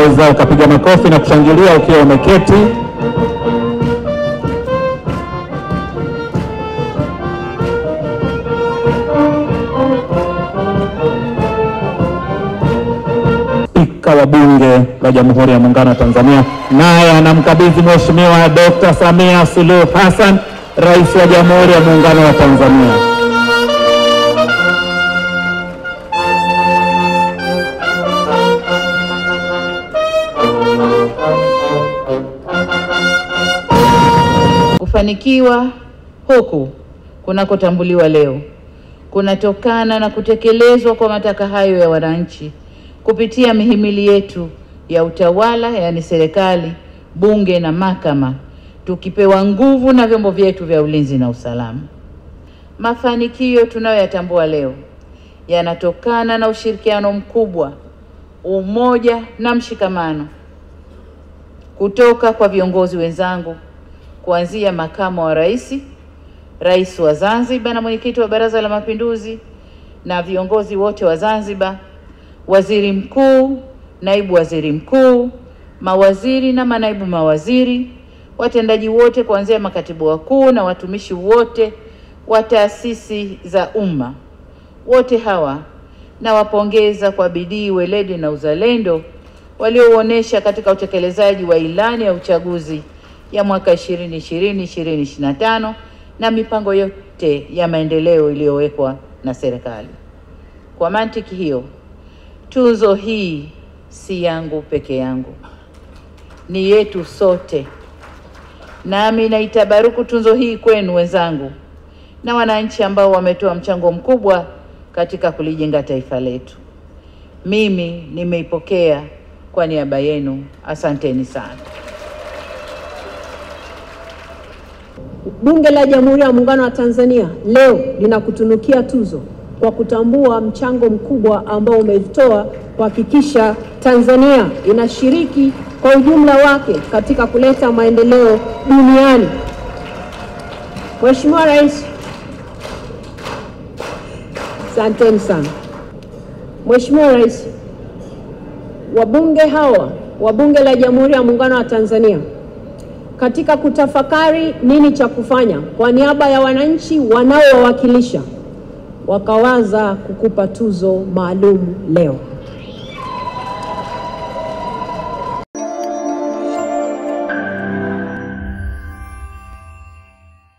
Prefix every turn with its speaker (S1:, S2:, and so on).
S1: unaweza ukapiga makofi na kushangilia ukiwa umeketi. Spika wa Bunge la Jamhuri ya Muungano wa Tanzania naye anamkabidhi Mheshimiwa Dr. Samia Suluhu Hassan, Rais wa Jamhuri ya Muungano wa Tanzania.
S2: Kufanikiwa huku kunakotambuliwa leo kunatokana na kutekelezwa kwa mataka hayo ya wananchi kupitia mihimili yetu ya utawala, yani serikali, bunge na mahakama, tukipewa nguvu na vyombo vyetu vya ulinzi na usalama. Mafanikio tunayoyatambua leo yanatokana na ushirikiano mkubwa, umoja na mshikamano kutoka kwa viongozi wenzangu, kuanzia makamu wa rais, rais wa Zanzibar na mwenyekiti wa Baraza la Mapinduzi na viongozi wote wa Zanzibar, waziri mkuu, naibu waziri mkuu, mawaziri na manaibu mawaziri, watendaji wote kuanzia makatibu wakuu na watumishi wote wa taasisi za umma. Wote hawa nawapongeza kwa bidii, weledi na uzalendo walioonesha katika utekelezaji wa ilani ya uchaguzi ya mwaka 2020-2025 na mipango yote ya maendeleo iliyowekwa na serikali. Kwa mantiki hiyo, tuzo hii si yangu peke yangu, ni yetu sote. Nami naitabaruku tuzo hii kwenu wenzangu na wananchi ambao wametoa mchango mkubwa katika kulijenga taifa letu. Mimi nimeipokea kwa niaba yenu. Asanteni sana.
S3: Bunge la Jamhuri ya Muungano wa Tanzania leo linakutunukia tuzo kwa kutambua mchango mkubwa ambao umetoa kuhakikisha Tanzania inashiriki kwa ujumla wake katika kuleta maendeleo duniani. Mheshimiwa Rais, asanteni sana. Mheshimiwa Rais, wabunge hawa wa Bunge la Jamhuri ya Muungano wa Tanzania katika kutafakari nini cha kufanya kwa niaba ya wananchi wanaowawakilisha, wakawaza kukupa tuzo maalum leo.